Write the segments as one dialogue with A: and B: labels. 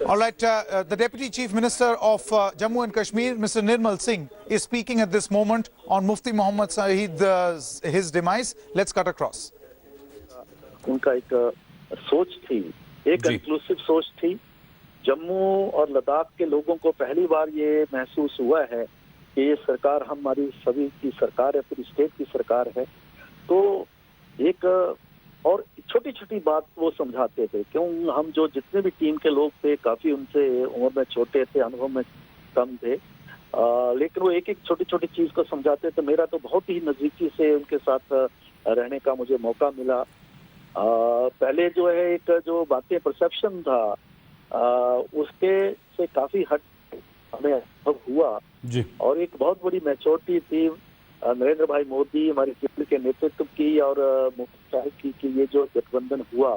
A: All right, the Deputy Chief Minister of Jammu and Kashmir, Mr. Nirmal Singh, is speaking at this moment on Mufti Mohammed Sayeed, his demise. Let's cut across.
B: उनका एक सोच थी, एक inclusive सोच थी। जम्मू और लद्दाख के लोगों को पहली बार ये महसूस हुआ है कि ये सरकार हमारी सभी की सरकार है, पूरी स्टेट की सरकार है। तो एक और छोटी छोटी बात वो समझाते थे, क्यों हम जो जितने भी टीम के लोग थे काफी उनसे उम्र में छोटे थे, अनुभव में कम थे, लेकिन वो एक एक छोटी छोटी चीज को समझाते थे। मेरा तो बहुत ही नजदीकी से उनके साथ रहने का मुझे मौका मिला। पहले जो है एक जो बातें परसेप्शन था उसके से काफी हट हमें अनुभव हुआ
C: जी।
B: और एक बहुत बड़ी मैच्योरिटी थी नरेंद्र भाई मोदी हमारी टीम के नेतृत्व की और मुफ्ती साहब की कि ये जो गठबंधन हुआ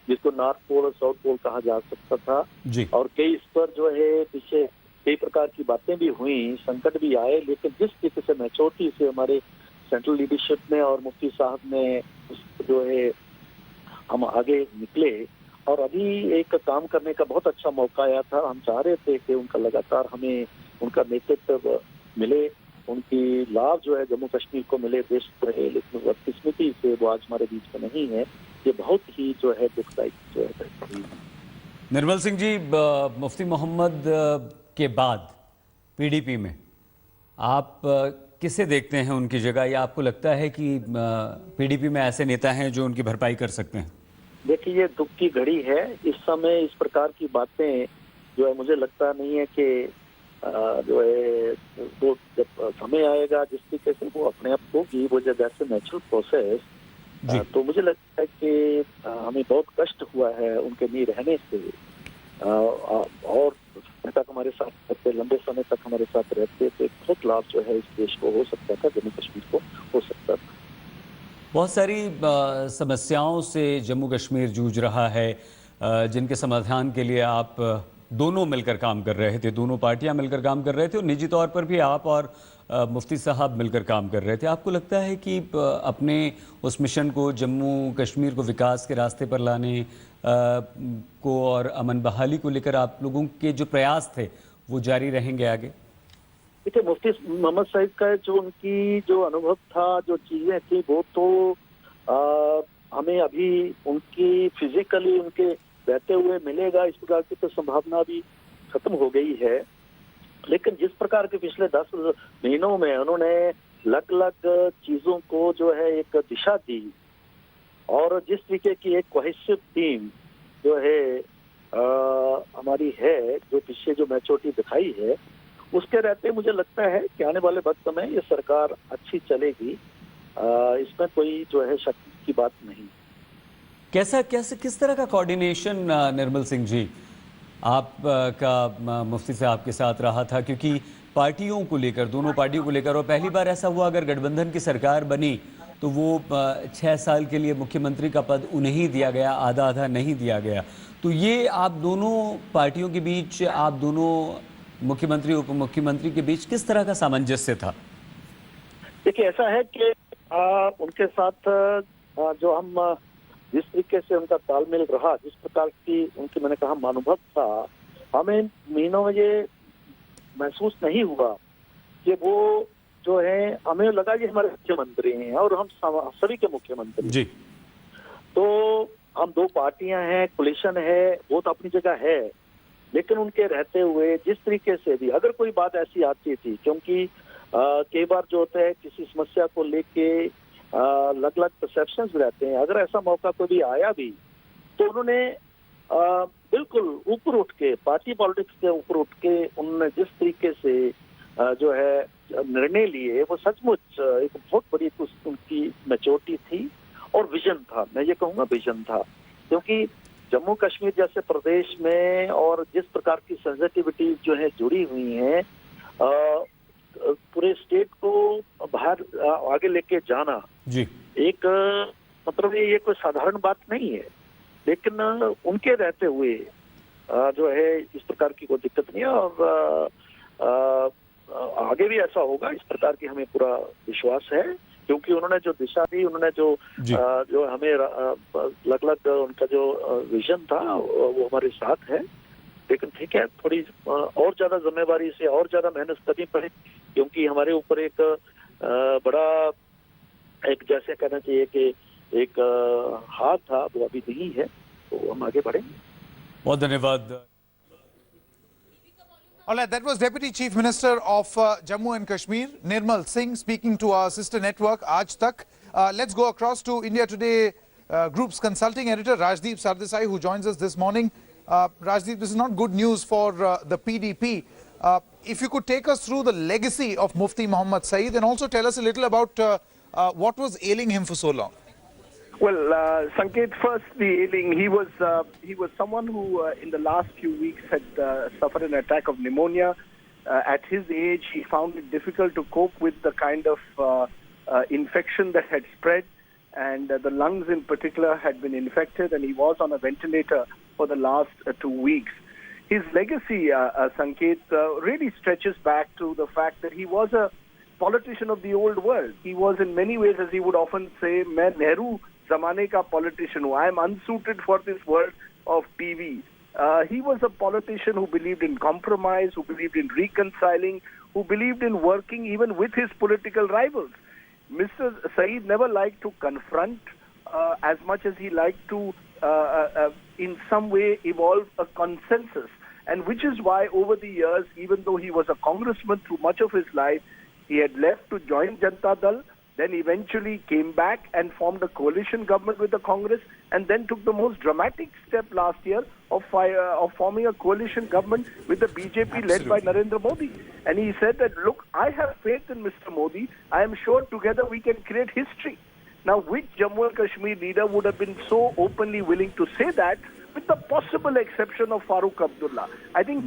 B: जिसको नॉर्थ पोल और साउथ पोल कहा जा सकता था
C: जी।
B: और कई इस पर जो है पीछे कई प्रकार की बातें भी हुई, संकट भी आए, लेकिन जिस तरीके से मैच्योरिटी से हमारे सेंट्रल लीडरशिप ने और मुफ्ती साहब ने जो है हम आगे निकले और अभी एक काम करने का बहुत अच्छा मौका आया था। हम चाह रहे थे कि उनका लगातार हमें उनका नेतृत्व मिले, उनकी लाभ जो है जम्मू कश्मीर को मिले, देश को रहे, लेकिन बदकिस्मती से वो आज हमारे बीच में नहीं है। ये बहुत ही जो है दुखदायी जो है।
C: निर्मल सिंह जी, मुफ्ती मोहम्मद के बाद पीडीपी में आप किसे देखते हैं उनकी जगह, या आपको लगता है कि पीडीपी में ऐसे नेता हैं जो उनकी भरपाई कर सकते हैं?
B: देखिए, ये दुख की घड़ी है। इस समय इस प्रकार की बातें जो है मुझे लगता नहीं है कि जो है वो जब समय आएगा जिस तरीके से वो अपने आप होगी, वो जब ऐसे नेचुरल प्रोसेस, तो मुझे लगता है कि हमें बहुत कष्ट हुआ है उनके नहीं रहने से। और तक हमारे साथ रहते, लंबे समय तक हमारे साथ रहते, तो एक बहुत लाभ जो है इस देश को हो सकता था, जम्मू कश्मीर को हो सकता था।
C: बहुत सारी समस्याओं से जम्मू कश्मीर जूझ रहा है, जिनके समाधान के लिए आप दोनों मिलकर काम कर रहे थे, दोनों पार्टियां मिलकर काम कर रहे थे और निजी तौर पर भी आप और मुफ्ती साहब मिलकर काम कर रहे थे। आपको लगता है कि अपने उस मिशन को, जम्मू कश्मीर को विकास के रास्ते पर लाने को और अमन बहाली को लेकर आप लोगों के जो प्रयास थे वो जारी रहेंगे आगे?
B: देखिए, मुफ्ती मोहम्मद सईद का जो उनकी जो अनुभव था, जो चीजें थी, वो तो हमें अभी उनकी फिजिकली उनके रहते हुए मिलेगा इस प्रकार की तो संभावना भी खत्म हो गई है। लेकिन जिस प्रकार के पिछले 10 महीनों में उन्होंने अलग अलग चीजों को जो है एक दिशा दी और जिस तरीके की एक कोहेसिव टीम जो है हमारी है, जो पीछे जो मैच्योरिटी दिखाई है, उसके रहते मुझे लगता है कि आने वाले वक्त में ये सरकार अच्छी चलेगी। इसमें कोई जो है शक की बात नहीं।
C: किस तरह का कोऑर्डिनेशन निर्मल सिंह जी आपका मुफ्ती साहब के साथ रहा था? क्योंकि पार्टियों को लेकर, दोनों पार्टियों को लेकर, और पहली बार ऐसा हुआ अगर गठबंधन की सरकार बनी तो वो 6 साल के लिए मुख्यमंत्री का पद उन्हें दिया गया, आधा आधा नहीं दिया गया। तो ये आप दोनों पार्टियों के बीच, आप दोनों मुख्यमंत्री उप मुख्यमंत्री के बीच किस तरह का सामंजस्य था?
B: देखिए, ऐसा है कि उनके साथ जो हम जिस तरीके से उनका तालमेल रहा, जिस प्रकार की उनकी मैंने कहा अनुभव था, हमें महीनों में ये महसूस नहीं हुआ कि वो जो है, हमें लगा कि हमारे मुख्यमंत्री हैं और हम सभी के मुख्यमंत्री
C: जी।
B: तो हम दो पार्टियां हैं, कोलिशन है, वो तो अपनी जगह है, लेकिन उनके रहते हुए जिस तरीके से भी अगर कोई बात ऐसी आती थी, क्योंकि कई बार जो होता है किसी समस्या को लेके अलग अलग परसेप्शंस रहते हैं, अगर ऐसा मौका कोई भी आया भी तो उन्होंने बिल्कुल ऊपर उठ के, पार्टी पॉलिटिक्स के ऊपर उठ के उन्होंने जिस तरीके से जो है निर्णय लिए, वो सचमुच एक बहुत बड़ी उनकी मैच्योरिटी थी और विजन था। मैं ये कहूँगा विजन था, क्योंकि जम्मू कश्मीर जैसे प्रदेश में और जिस प्रकार की सेंसिटिविटी जो है जुड़ी हुई हैं, पूरे स्टेट को बाहर आगे लेके जाना
C: जी,
B: एक मतलब ये कोई साधारण बात नहीं है। लेकिन उनके रहते हुए जो है इस प्रकार की कोई दिक्कत नहीं है और आगे भी ऐसा होगा, इस प्रकार की हमें पूरा विश्वास है, क्योंकि उन्होंने जो दिशा दी, उन्होंने जो हमें अलग अलग उनका जो विजन था वो हमारे साथ है लेकिन ठीक है, थोड़ी और ज्यादा जिम्मेवारी से और ज्यादा मेहनत करनी पड़े, क्योंकि हमारे ऊपर एक बड़ा, एक जैसे कहना चाहिए कि एक हाथ था, वो अभी नहीं है, तो हम आगे बढ़ेंगे।
C: बहुत धन्यवाद।
A: All right, that was Deputy Chief Minister of Jammu and Kashmir, Nirmal Singh, speaking to our sister network, Aaj Tak. Let's go across to India Today Group's consulting editor, Rajdeep Sardesai, who joins us this morning. Rajdeep, this is not good news for the PDP. If you could take us through the legacy of Mufti Mohammed Sayeed and also tell us a little about what was ailing him for so long.
D: Well, Sanket, first the ailing. He was someone who, in the last few weeks, had suffered an attack of pneumonia. At his age, he found it difficult to cope with the kind of infection that had spread, and the lungs in particular had been infected, and he was on a ventilator for the last 2 weeks. His legacy, Sanket, really stretches back to the fact that he was a politician of the old world. He was in many ways, as he would often say, "Main Nehru zamane ka politician hu. I am unsuited for this world of TV." He was a politician who believed in compromise, who believed in reconciling, who believed in working even with his political rivals. Mr. Sayeed never liked to confront as much as he liked to, in some way, evolve a consensus. And which is why over the years, even though he was a congressman through much of his life, he had left to join Janata Dal, then eventually came back and formed a coalition government with the Congress, and then took the most dramatic step last year of forming a coalition government with the BJP led by Narendra Modi. And he said that, look, I have faith in Mr. Modi. I am sure together we can create history. Now, which Jammu and Kashmir leader would have been so openly willing to say that, with the possible exception of Farooq Abdullah? I think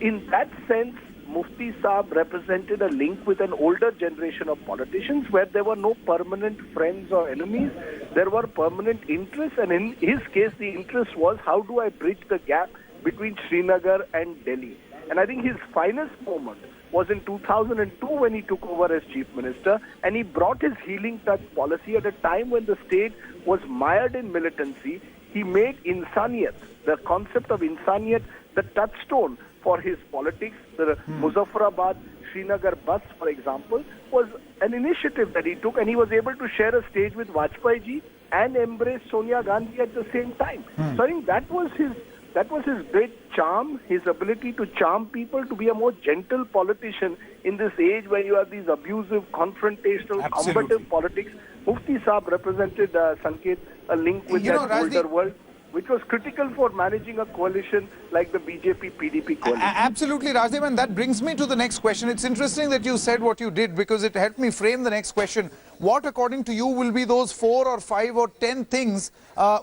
D: in that sense, Mufti Saab represented a link with an older generation of politicians where there were no permanent friends or enemies. There were permanent interests, and in his case, the interest was, how do I bridge the gap between Srinagar and Delhi? And I think his finest moment was in 2002 when he took over as Chief Minister, and he brought his healing touch policy at a time when the state was mired in militancy. He made insaniyat, the concept of insaniyat, the touchstone for his politics. The Muzaffarabad Srinagar bus, for example, was an initiative that he took, and he was able to share a stage with Vajpayee ji and embrace Sonia Gandhi at the same time. So I think that was his great charm, his ability to charm people, to be a more gentle politician in this age where you have these abusive, confrontational, combative politics. Mufti Saab represented, Sanket, a link with that older world, which was critical for managing a coalition like the BJP-PDP coalition.
A: Absolutely, Rajdeep, and that brings me to the next question. It's interesting that you said what you did, because it helped me frame the next question. What, according to you, will be those 4 or 5 or 10 things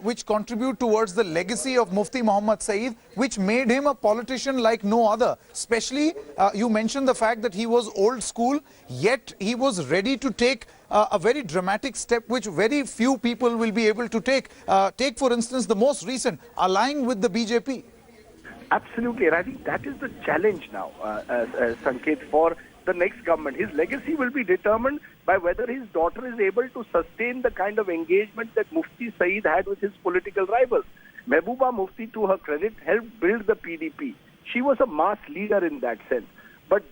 A: which contribute towards the legacy of Mufti Mohammed Sayeed, which made him a politician like no other? Especially, you mentioned the fact that he was old school, yet he was ready to take a very dramatic step which very few people will be able to take. Take, for instance, the most recent, align with the BJP.
D: Absolutely, and I think that is the challenge now, Sanket, for the next government. His legacy will be determined by whether his daughter is able to sustain the kind of engagement that Mufti Sayeed had with his political rivals. Mehbooba Mufti, to her credit, helped build the PDP. She was a mass leader in that sense. But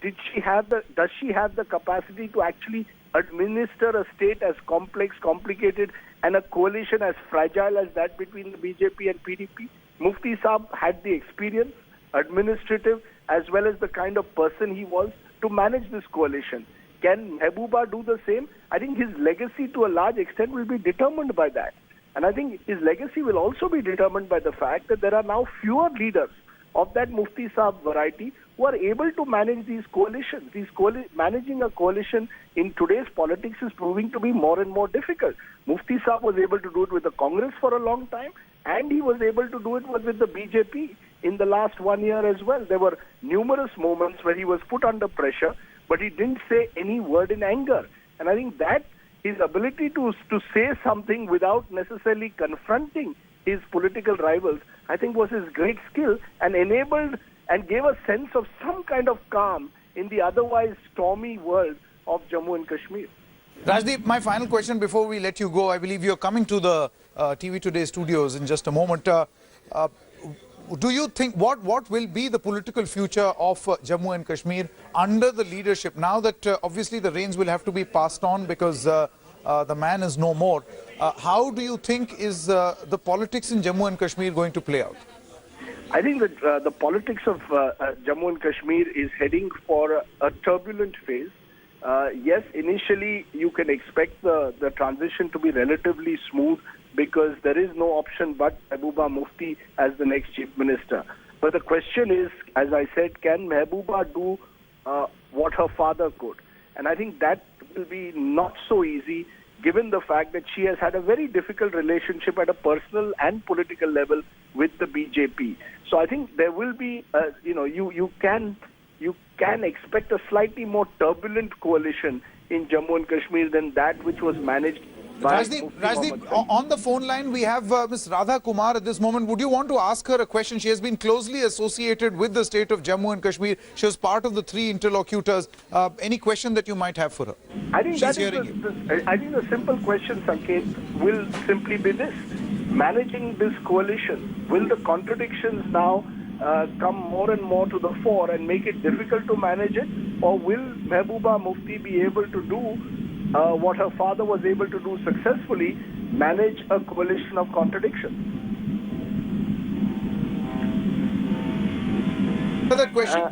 D: does she have the capacity to actually administer a state as complex, complicated, and a coalition as fragile as that between the BJP and PDP? Mufti Saab had the experience, administrative, as well as the kind of person he was to manage this coalition. Can Mehbooba do the same? I think his legacy to a large extent will be determined by that. And I think his legacy will also be determined by the fact that there are now fewer leaders of that Mufti Saab variety who are able to manage these coalitions. Managing a coalition in today's politics is proving to be more and more difficult. Mufti Saab was able to do it with the Congress for a long time, and he was able to do it with the BJP in the last 1 year as well. There were numerous moments where he was put under pressure, but he didn't say any word in anger. And I think that his ability to say something without necessarily confronting his political rivals, I think, was his great skill, and enabled and gave a sense of some kind of calm in the otherwise stormy world of Jammu and Kashmir.
A: Rajdeep, my final question before we let you go. I believe you're coming to the TV Today studios in just a moment. do you think, what will be the political future of Jammu and Kashmir under the leadership, now that obviously the reins will have to be passed on because the man is no more? How do you think is the politics in Jammu and Kashmir going to play out?
D: I think that the politics of Jammu and Kashmir is heading for a turbulent phase. Yes, initially you can expect the transition to be relatively smooth because there is no option but Mehbooba Mufti as the next chief minister. But the question is, as I said, can Mehbooba do what her father could? And I think that will be not so easy given the fact that she has had a very difficult relationship at a personal and political level with the BJP. So I think there will be, you can expect a slightly more turbulent coalition in Jammu and Kashmir than that which was managed by
A: Rajdeep, on the phone line we have Ms. Radha Kumar at this moment. Would you want to ask her a question? She has been closely associated with the state of Jammu and Kashmir. She was part of the 3 interlocutors. Any question that you might have for her?
D: I think the simple question, Sanket, will simply be this. Managing this coalition, will the contradictions now come more and more to the fore and make it difficult to manage it? Or will Mehbooba Mufti be able to do what her father was able to do successfully, manage a coalition of contradictions?
A: Another question?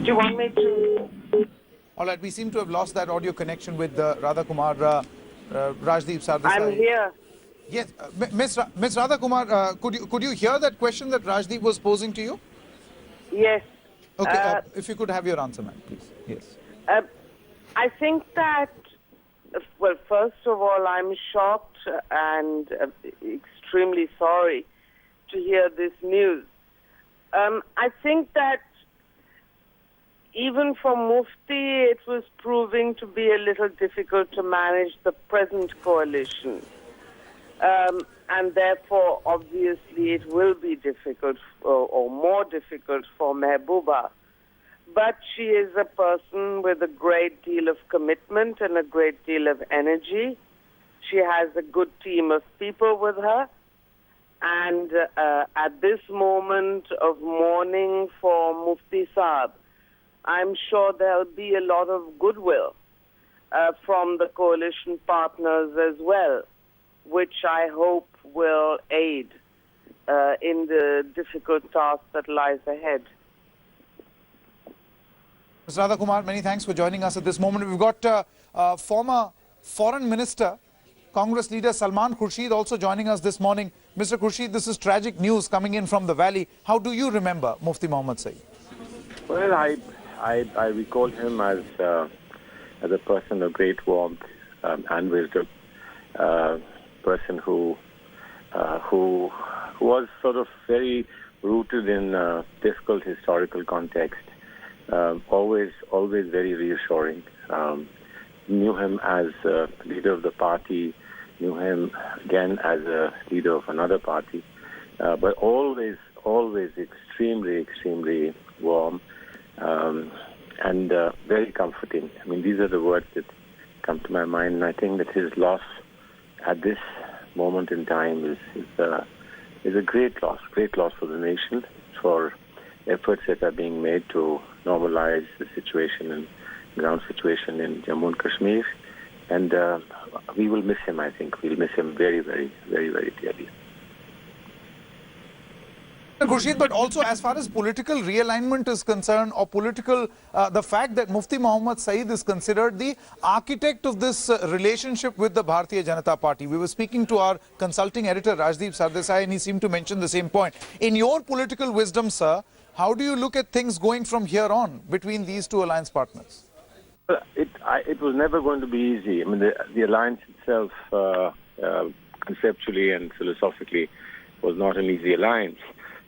E: Do you want me to?
A: All right, we seem to have lost that audio connection with Radha Kumar. Rajdeep Sardesai.
E: I'm here.
A: Yes, Ms. Radha Kumar, could you hear that question that Rajdeep was posing to you?
E: Yes.
A: Okay, if you could have your answer, ma'am, please. Yes.
E: I think that, well, first of all, I'm shocked and extremely sorry to hear this news. I think that even for Mufti, it was proving to be a little difficult to manage the present coalition. And therefore, obviously, it will be difficult or more difficult for Mehbooba. But she is a person with a great deal of commitment and a great deal of energy. She has a good team of people with her. And at this moment of mourning for Mufti Saab, I'm sure there'll be a lot of goodwill from the coalition partners as well, which I hope will aid in the difficult task that lies ahead.
A: Ms. Radha Kumar, many thanks for joining us at this moment. We've got former Foreign Minister, Congress leader Salman Khurshid also joining us this morning. Mr. Khurshid, this is tragic news coming in from the valley. How do you remember Mufti Mohammed Sayeed?
F: Well, I recall him as a person of great warmth and wisdom, person who was sort of very rooted in difficult historical context. Always very reassuring. Knew him as a leader of the party, knew him again as a leader of another party, but always extremely warm and very comforting. I mean, these are the words that come to my mind, and I think that his loss at this moment in time is a great loss for the nation, for efforts that are being made to normalize the situation and ground situation in Jammu and Kashmir. And we will miss him, I think. We'll miss him very dearly.
A: Khurshid, but also as far as political realignment is concerned, or political, the fact that Mufti Mohammed Sayeed is considered the architect of this relationship with the Bharatiya Janata Party. We were speaking to our consulting editor Rajdeep Sardesai, and he seemed to mention the same point. In your political wisdom, sir, how do you look at things going from here on between these two alliance partners?
F: It was never going to be easy. I mean, the alliance itself, conceptually and philosophically, was not an easy alliance.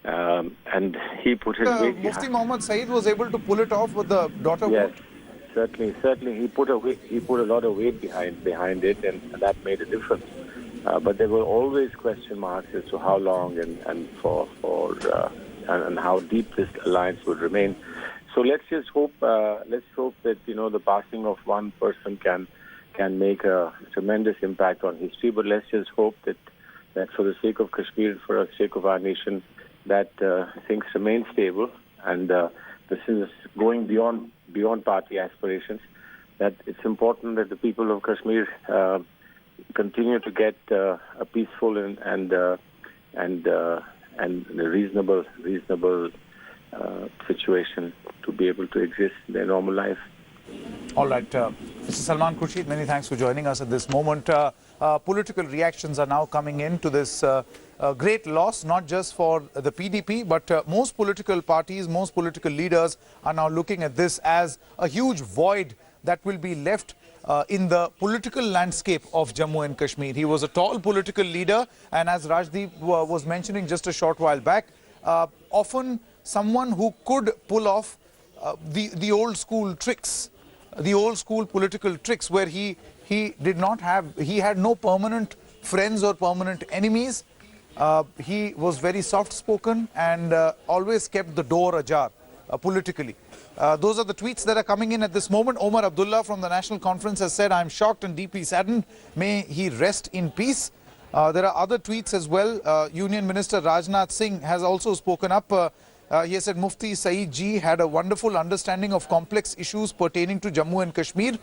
F: And he put his weight behind.
A: Mufti Mohammed Sayeed was able to pull it off with the daughter vote?
F: Yes, certainly. He put a lot of weight behind it, and that made a difference. But there were always question marks as to how long and how deep this alliance would remain. So let's just hope. Let's hope that the passing of one person can make a tremendous impact on history. But let's just hope that that for the sake of Kashmir, for the sake of our nation, that things remain stable, and this is going beyond party aspirations. That it's important that the people of Kashmir continue to get a peaceful and reasonable situation to be able to exist in their normal life.
A: All right, Mr. Salman Khurshid, many thanks for joining us at this moment. Political reactions are now coming in to this great loss, not just for the PDP, but most political parties, most political leaders are now looking at this as a huge void that will be left in the political landscape of Jammu and Kashmir. He was a tall political leader, and as Rajdeep was mentioning just a short while back, often someone who could pull off the old school tricks, the old school political tricks, where he had no permanent friends or permanent enemies. He was very soft-spoken and always kept the door ajar politically. Those are the tweets that are coming in at this moment. Omar Abdullah from the National Conference has said, "I'm shocked and deeply saddened. May he rest in peace." There are other tweets as well. Union Minister Rajnath Singh has also spoken up. He has said, "Mufti Sayeed ji had a wonderful understanding of complex issues pertaining to Jammu and Kashmir."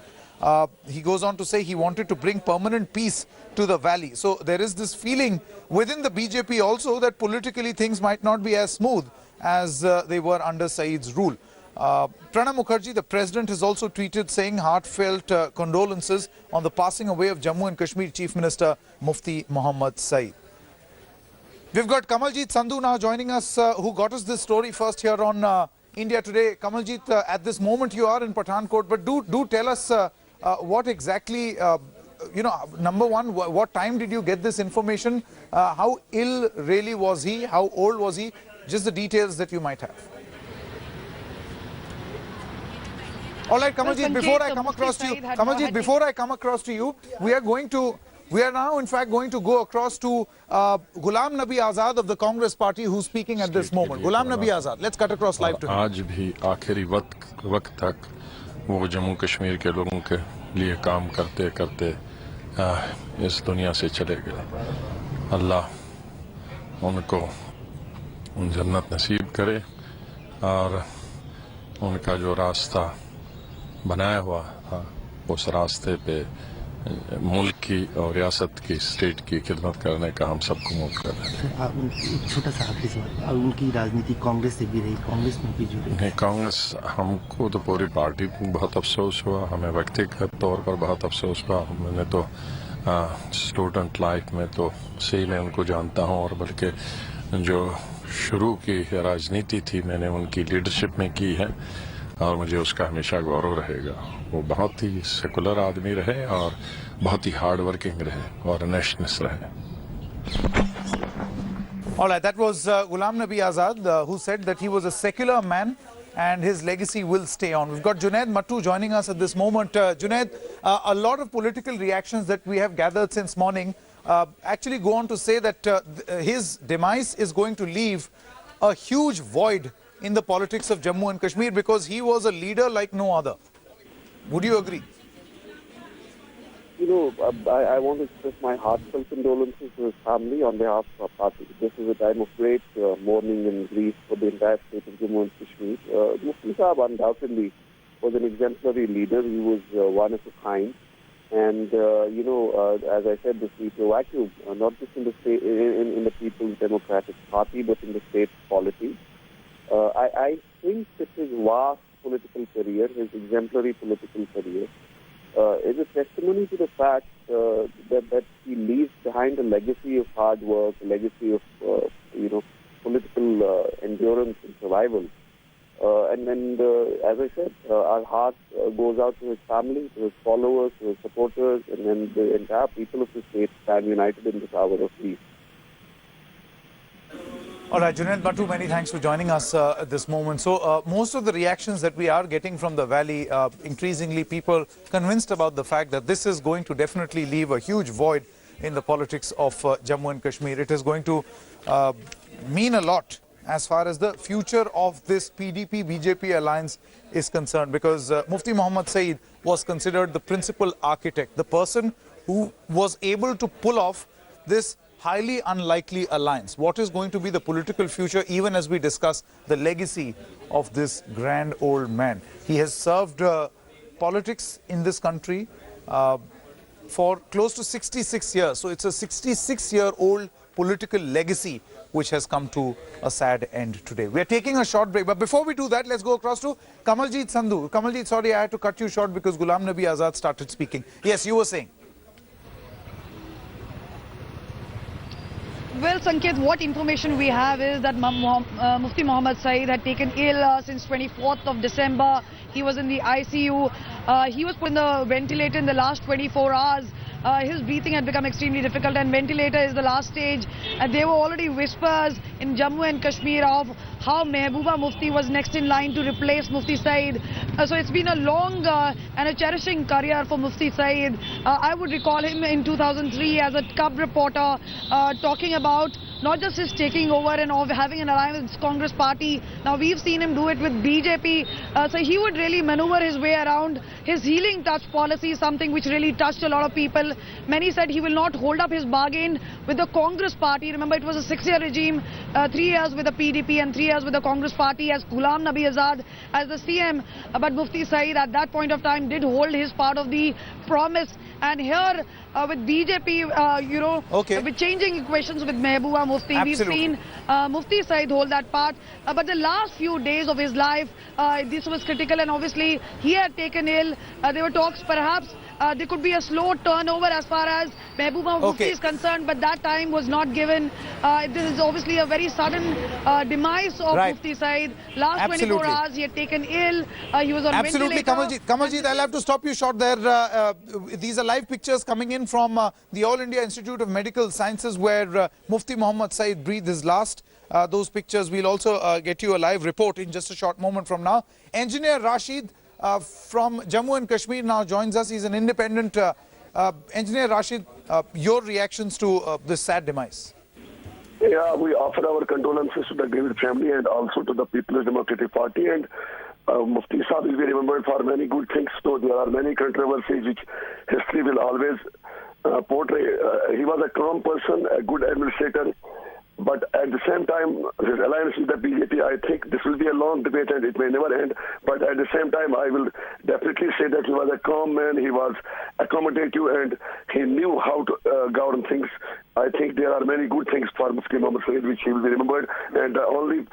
A: He goes on to say he wanted to bring permanent peace to the valley. So there is this feeling within the BJP also that politically things might not be as smooth as they were under Saeed's rule. Pranab Mukherjee, the president, has also tweeted saying heartfelt condolences on the passing away of Jammu and Kashmir Chief Minister Mufti Mohammed Sayeed. We've got Kamaljeet Sandhu now joining us, who got us this story first here on India Today. Kamaljeet, at this moment you are in Pathankot, but do tell us what exactly, number one, what time did you get this information? How ill really was he? How old was he? Just the details that you might have. All right, Kamaljeet, before I come across to you, we are now in fact going to go across to Ghulam Nabi Azad of the Congress Party, who's speaking at this moment. Ghulam Nabi Azad, let's cut across live to him.
G: आज भी आखिरी वक्त तक वो जम्मू कश्मीर के लोगों के लिए काम करते करते इस दुनिया से चले गए। अल्लाह उनको जन्नत नसीब करे और उनका जो रास्ता बनाया हुआ था उस रास्ते पे मुल्क की और रियासत की, स्टेट की खिदमत करने का हम सबको मौका कर रहे हैं।
H: एक छोटा सा आखिरी सवाल, अब उनकी राजनीति कांग्रेस से भी रही, कांग्रेस में भी जुड़े?
G: नहीं, कांग्रेस, हमको तो पूरी पार्टी बहुत अफसोस हुआ, हमें व्यक्तिगत तौर पर बहुत अफसोस हुआ। मैंने तो स्टूडेंट लाइफ में तो सही में उनको जानता हूँ, और बल्कि जो शुरू की राजनीति थी मैंने उनकी लीडरशिप में की है, और मुझे उसका हमेशा गौरव रहेगा। वो बहुत ही सेकुलर आदमी रहे और बहुत ही हार्ड वर्किंग रहे और नेशनलिस्ट रहे।
A: All right, that was Ghulam Nabi Azad, who said that he was a secular man and his legacy will stay on. We've got Junaid Mattu joining us at this moment. Junaid, a lot of political reactions that we have gathered since morning actually go on to say that his demise is going to leave a huge void in the politics of Jammu and Kashmir, because he was a leader like no other. Would you agree?
I: You know, I want to express my heartfelt condolences to his family on behalf of our party. This is a time of great mourning and grief for the entire state of Jammu and Kashmir. Mufti Saab undoubtedly was an exemplary leader. He was one of a kind. And, as I said, this leads to a vacuum, not just in the state, in the People's Democratic Party, but in the state polity. I think that his vast political career, his exemplary political career, is a testimony to the fact that he leaves behind a legacy of hard work, a legacy of political endurance and survival. And as I said, our heart goes out to his family, to his followers, to his supporters, and then the entire people of the state stand united in this hour of peace.
A: All right, Junaid Mattu, many thanks for joining us at this moment. So most of the reactions that we are getting from the valley, increasingly people convinced about the fact that this is going to definitely leave a huge void in the politics of Jammu and Kashmir. It is going to mean a lot as far as the future of this PDP-BJP alliance is concerned, because Mufti Mohammed Sayeed was considered the principal architect, the person who was able to pull off this highly unlikely alliance. What is going to be the political future, even as we discuss the legacy of this grand old man? He has served politics in this country for close to 66 years. So it's a 66-year-old political legacy which has come to a sad end today. We are taking a short break, but before we do that, let's go across to Kamaljeet Sandhu. Kamaljeet, sorry, I had to cut you short because Ghulam Nabi Azad started speaking. Yes, you were saying.
J: Well, Sanket, what information we have is that Mufti Mohammed Sayeed had taken ill since 24th of December. He was in the ICU. He was put in the ventilator in the last 24 hours. His breathing had become extremely difficult, and ventilator is the last stage. There were already whispers in Jammu and Kashmir of how Mehbooba Mufti was next in line to replace Mufti Sayeed. So it's been a long and a cherishing career for Mufti Sayeed. I would recall him in 2003 as a cub reporter talking about not just his taking over and having an alliance with Congress party. Now we've seen him do it with BJP. So he would really maneuver his way around. His healing touch policy is something which really touched a lot of people. Many said he will not hold up his bargain with the Congress party. Remember, it was a 6-year regime, 3 years with the PDP and 3 years with the Congress party as Ghulam Nabi Azad as the CM. But Mufti Sayeed at that point of time did hold his part of the promise. And here with BJP, with changing equations with Mehbooba Mufti,
A: Absolutely.
J: we've seen Mufti Sayeed hold that part. But the last few days of his life, this was critical, and obviously he had taken ill. There were talks perhaps there could be a slow turnover as far as Mehbooba Mufti is concerned, but that time was not given. This is obviously a very sudden demise of Mufti Sayeed. Last 24 hours he had taken ill. He was on
A: Absolutely,
J: ventilator.
A: Kamaljeet, I'll have to stop you short there. These are live pictures coming in from the All India Institute of Medical Sciences where Mufti Mohammed Sayeed breathed his last. Those pictures, we'll also get you a live report in just a short moment from now. Engineer Rashid from Jammu and Kashmir now joins us. He's an independent. Engineer Rashid, your reactions to this sad demise?
K: Yeah, we offer our condolences to the grieved family and also to the People's Democratic Party. And Mufti Saab will be remembered for many good things, though there are many controversies which history will always portray. He was a calm person, a good administrator. But at the same time, his alliance with the BJP, I think this will be a long debate and it may never end. But at the same time, I will definitely say that he was a calm man, he was accommodative, and he knew how to govern things. I think there are many good things for Mufti Mohammed Sayeed which he will be remembered. And the only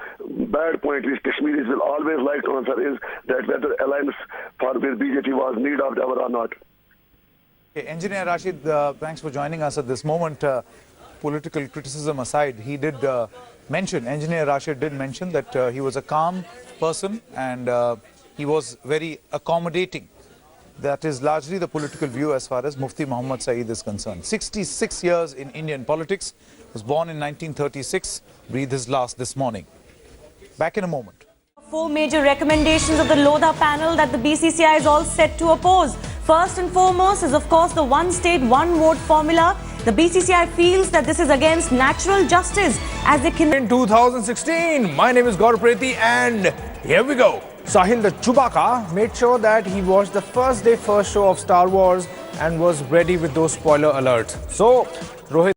K: bad point which Kashmiris will always like to answer is that whether alliance with BJP was need of ever or not.
A: Okay, Engineer Rashid, thanks for joining us at this moment. Political criticism aside, he did mention, Engineer Rashid did mention that he was a calm person and he was very accommodating. That is largely the political view as far as Mufti Mohammed Sayeed is concerned. 66 years in Indian politics, was born in 1936, breathed his last this morning. Back in a moment.
L: 4 major recommendations of the Lodha panel that the BCCI is all set to oppose. First and foremost is, of course, the one state, one vote formula. The BCCI feels that this is against natural justice as they can.
M: In 2016, my name is Gaurav Preti and here we go. Sahil the Chewbacca made sure that he watched the first day first show of Star Wars and was ready with those spoiler alerts. So, Rohit